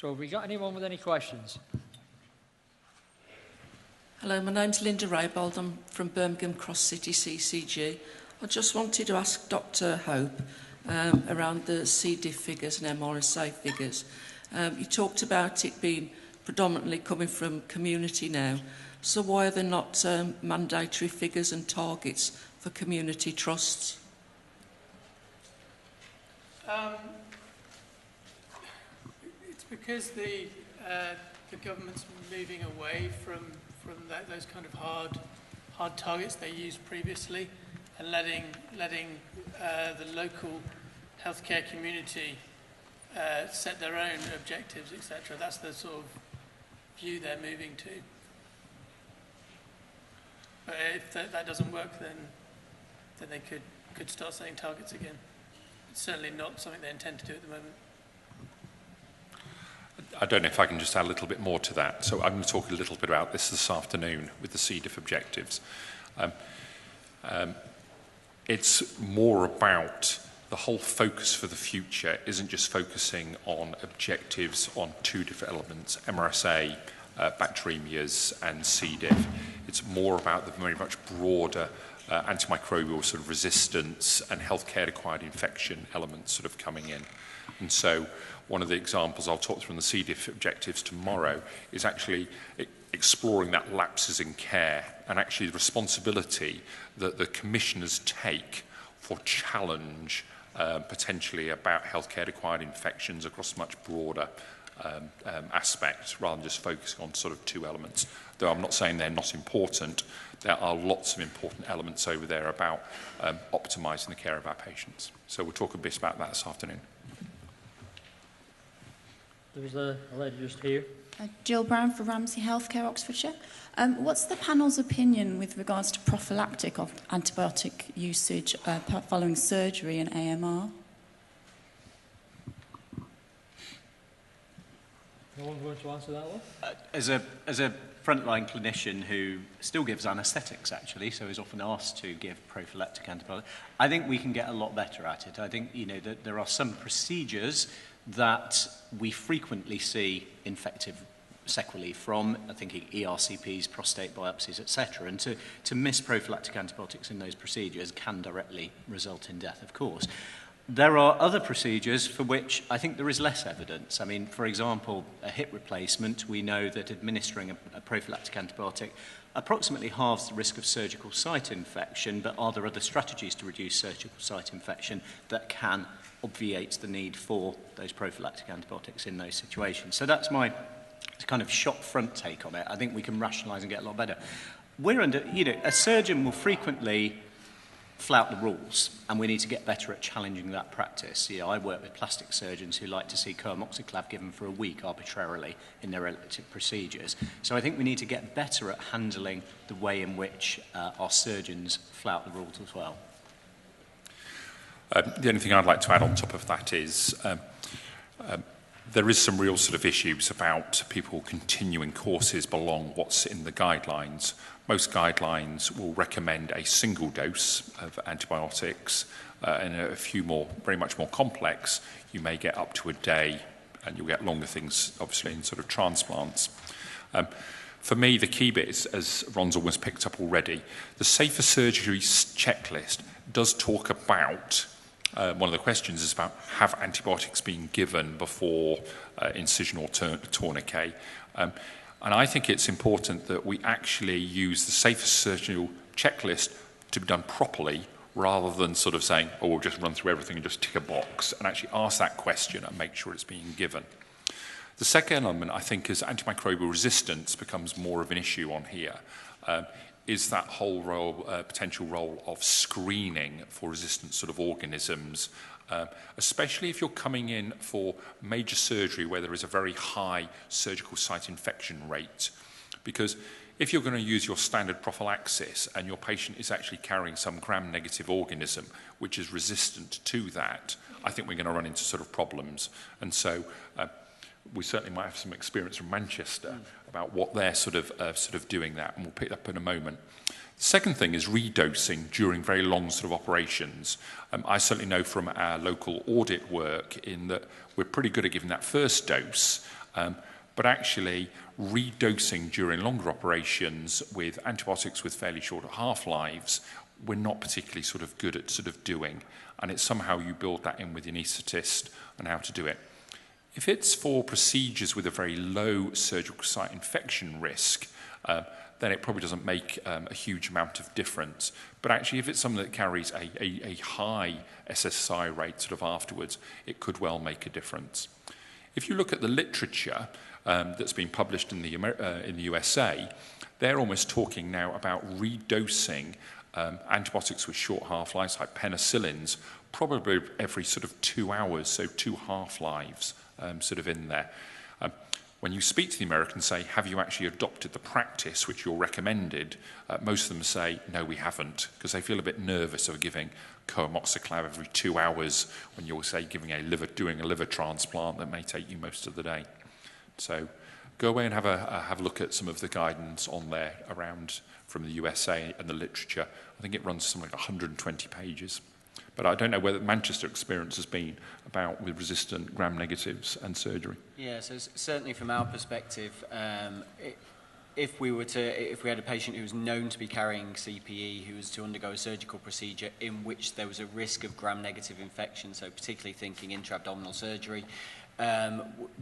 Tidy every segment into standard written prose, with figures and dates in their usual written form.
So have we got anyone with any questions? Hello, my name's Linda Raybold. I'm from Birmingham Cross City CCG. I just wanted to ask Dr. Hope around the C. diff figures and MRSA figures. You talked about it being predominantly coming from community now. So why are there not mandatory figures and targets for community trusts? It's because the government's moving away from those kind of hard targets they used previously, and letting the local healthcare community set their own objectives, etc. That's the sort of view they're moving to. But if that doesn't work, then they could start setting targets again. It's certainly not something they intend to do at the moment. I don't know if I can just add a little bit more to that. So I'm going to talk a little bit about this afternoon with the C. diff objectives. It's more about the whole focus for the future isn't just focusing on objectives on two different elements, MRSA, bacteremias and C. diff. It's more about the very much broader antimicrobial sort of resistance and healthcare-acquired infection elements sort of coming in. And so one of the examples I'll talk through on the C. diff objectives tomorrow is actually exploring that lapses in care and actually the responsibility that the commissioners take for challenge potentially about healthcare-acquired infections across a much broader aspect rather than just focusing on sort of two elements. Though I'm not saying they're not important, there are lots of important elements over there about optimising the care of our patients. So we'll talk a bit about that this afternoon. There was a lady just here. Jill Brown for Ramsay Healthcare, Oxfordshire. What's the panel's opinion with regards to prophylactic of antibiotic usage following surgery and AMR? No one going to answer that one? As a frontline clinician who still gives anaesthetics, actually, so is often asked to give prophylactic antibiotics, I think we can get a lot better at it. I think, that there are some procedures that we frequently see infective sequelae from, I think ERCPs, prostate biopsies, etc. And to miss prophylactic antibiotics in those procedures can directly result in death, of course. There are other procedures for which I think there is less evidence. I mean, for example, a hip replacement, we know that administering a prophylactic antibiotic approximately halves the risk of surgical site infection, but are there other strategies to reduce surgical site infection that can obviate the need for those prophylactic antibiotics in those situations? So that's my kind of shop front take on it. I think we can rationalise and get a lot better. We're under, a surgeon will frequently flout the rules, and we need to get better at challenging that practice. I work with plastic surgeons who like to see coamoxiclav given for a week arbitrarily in their elective procedures. So I think we need to get better at handling the way in which our surgeons flout the rules as well. The only thing I'd like to add on top of that is there is some real sort of issues about people continuing courses beyond what's in the guidelines. Most guidelines will recommend a single dose of antibiotics, and a few more, very much more complex, you may get up to a day, and you'll get longer things, obviously, in sort of transplants. For me, the key bit is, as Ron's almost picked up already, the safer surgery checklist does talk about, one of the questions is about, have antibiotics been given before incision or tourniquet? And I think it's important that we actually use the safer surgical checklist to be done properly rather than sort of saying, oh, we'll just run through everything and just tick a box, and actually ask that question and make sure it's being given. The second element, I think, is antimicrobial resistance becomes more of an issue on here. Is that whole role, potential role of screening for resistant sort of organisms, especially if you're coming in for major surgery where there is a very high surgical site infection rate. Because if you're going to use your standard prophylaxis and your patient is actually carrying some gram-negative organism which is resistant to that, I think we're going to run into sort of problems. And so we certainly might have some experience from Manchester about what they're sort of doing that, and we'll pick that up in a moment. The second thing is redosing during very long sort of operations. I certainly know from our local audit work in that we're pretty good at giving that first dose, But actually, redosing during longer operations with antibiotics with fairly short half-lives, we're not particularly sort of good at sort of doing. And it's somehow you build that in with your anaesthetist on how to do it. If it's for procedures with a very low surgical site infection risk, then it probably doesn't make a huge amount of difference. But actually, if it's something that carries a high SSI rate sort of afterwards, it could well make a difference. If you look at the literature that's been published in the USA, they're almost talking now about redosing antibiotics with short half-lives, like penicillins, probably every sort of 2 hours, so 2 half-lives sort of in there. When you speak to the Americans, say, have you actually adopted the practice which you're recommended? Most of them say, no, we haven't, because they feel a bit nervous of giving coamoxiclav every 2 hours when you're, say, doing a liver transplant that may take you most of the day. So go away and have a look at some of the guidance on there around from the USA and the literature. I think it runs something like 120 pages. But I don't know whether Manchester experience has been about with resistant gram-negatives and surgery. Yeah, so certainly from our perspective, if we had a patient who was known to be carrying CPE, who was to undergo a surgical procedure in which there was a risk of gram-negative infection, so particularly thinking intra-abdominal surgery,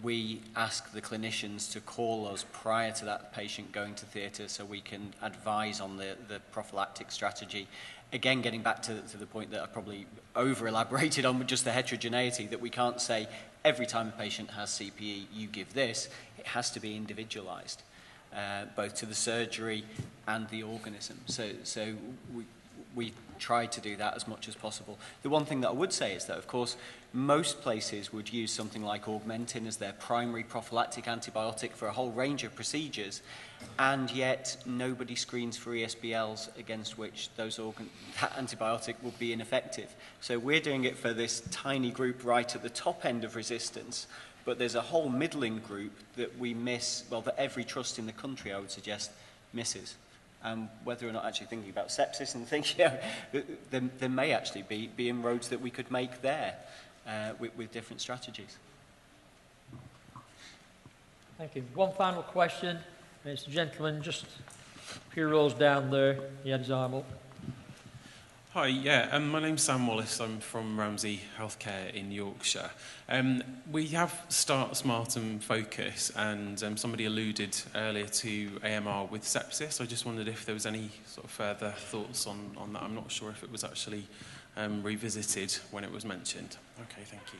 we ask the clinicians to call us prior to that patient going to theatre so we can advise on the prophylactic strategy. Again, getting back to the point that I probably over-elaborated on with just the heterogeneity, that we can't say every time a patient has CPE, you give this. It has to be individualised, both to the surgery and the organism. So we try to do that as much as possible. The one thing that I would say is that, of course, most places would use something like Augmentin as their primary prophylactic antibiotic for a whole range of procedures, and yet nobody screens for ESBLs against which that antibiotic will be ineffective. So we're doing it for this tiny group right at the top end of resistance, but there's a whole middling group that we miss, well, that every trust in the country, I would suggest, misses. Whether or not actually thinking about sepsis and thinking, there may actually be inroads that we could make there with different strategies. Thank you. One final question. It's the gentleman just a few rows down there. He had his arm up. Hi, yeah, my name's Sam Wallace. I'm from Ramsey Healthcare in Yorkshire. We have Start Smart and Focus, and somebody alluded earlier to AMR with sepsis. I just wondered if there was any sort of further thoughts on that. I'm not sure if it was actually revisited when it was mentioned. Okay, thank you.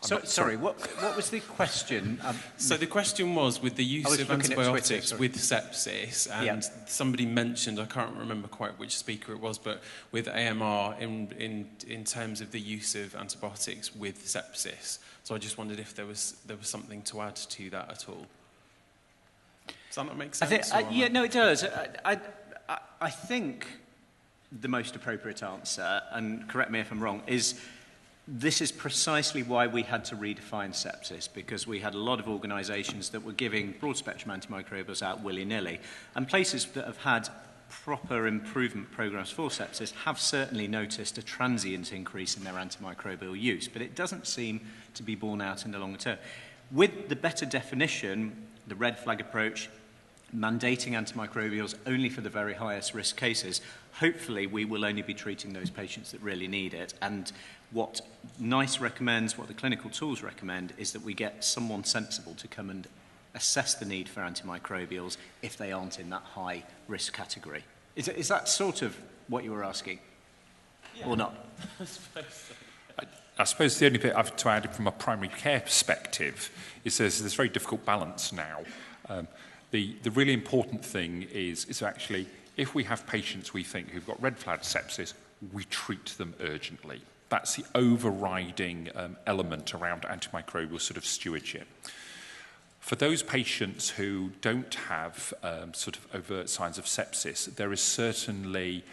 So, sorry, what was the question? So the question was with the use of antibiotics with sepsis, and somebody mentioned, I can't remember quite which speaker it was, but with AMR in terms of the use of antibiotics with sepsis. So I just wondered if there was something to add to that at all. Does that not make sense? Yeah, no, it does. I think the most appropriate answer, and correct me if I'm wrong, is this is precisely why we had to redefine sepsis, because we had a lot of organisations that were giving broad-spectrum antimicrobials out willy-nilly, and places that have had proper improvement programmes for sepsis have certainly noticed a transient increase in their antimicrobial use, but it doesn't seem to be borne out in the longer term. With the better definition, the red flag approach, mandating antimicrobials only for the very highest risk cases, hopefully we will only be treating those patients that really need it. And what NICE recommends, what the clinical tools recommend, is that we get someone sensible to come and assess the need for antimicrobials if they aren't in that high risk category. Is that sort of what you were asking? Yeah. Or not? I suppose the only bit I've to add from a primary care perspective is there's this very difficult balance now. The really important thing is actually, if we have patients we think who've got red flag sepsis, we treat them urgently. That's the overriding element around antimicrobial sort of stewardship. For those patients who don't have sort of overt signs of sepsis, there is certainly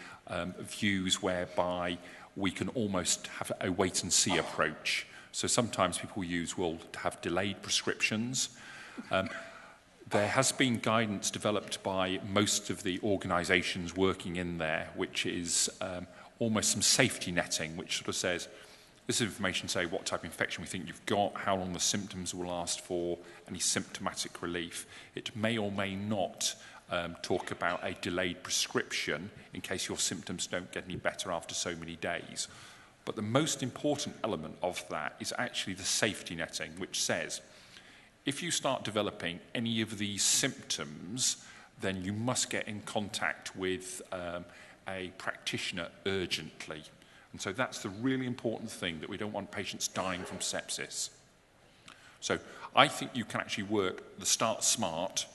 views whereby we can almost have a wait-and-see approach. So sometimes people will have delayed prescriptions. There has been guidance developed by most of the organisations working in there, which is almost some safety netting, which sort of says, This information say what type of infection we think you've got, how long the symptoms will last for, any symptomatic relief. It may or may not talk about a delayed prescription in case your symptoms don't get any better after so many days. But the most important element of that is actually the safety netting, which says if you start developing any of these symptoms, then you must get in contact with a practitioner urgently. And so that's the really important thing, that we don't want patients dying from sepsis. So I think you can actually work the start smart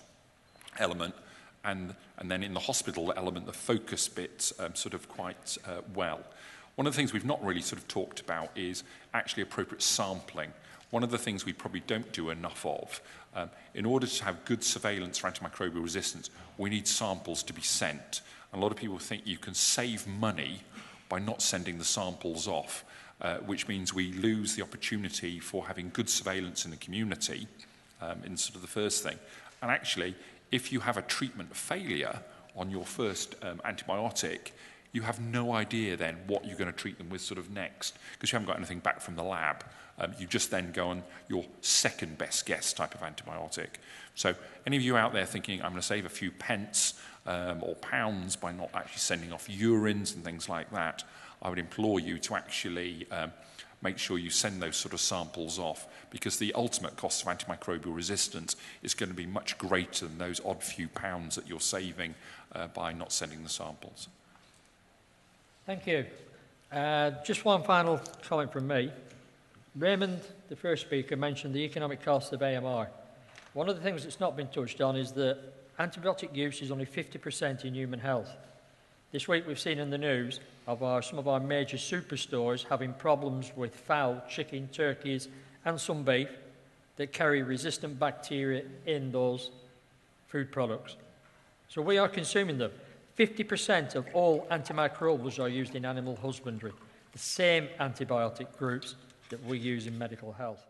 element and then in the hospital element, the focus bits sort of quite well. One of the things we've not really sort of talked about is actually appropriate sampling. One of the things we probably don't do enough of, in order to have good surveillance for antimicrobial resistance, we need samples to be sent. And a lot of people think you can save money by not sending the samples off, which means we lose the opportunity for having good surveillance in the community, in sort of the first thing. And actually, if you have a treatment failure on your first antibiotic, you have no idea then what you're going to treat them with sort of next, because you haven't got anything back from the lab. You just then go on your second best guess type of antibiotic. So any of you out there thinking, I'm going to save a few pence or pounds by not actually sending off urines and things like that, I would implore you to actually make sure you send those sort of samples off, because the ultimate cost of antimicrobial resistance is going to be much greater than those odd few pounds that you're saving by not sending the samples. Thank you. Just one final comment from me. Raymond, the first speaker, mentioned the economic cost of AMR. One of the things that's not been touched on is that antibiotic use is only 50% in human health. This week we've seen in the news of some of our major superstores having problems with fowl, chicken, turkeys and some beef that carry resistant bacteria in those food products. So we are consuming them. 50% of all antimicrobials are used in animal husbandry, the same antibiotic groups that we use in medical health.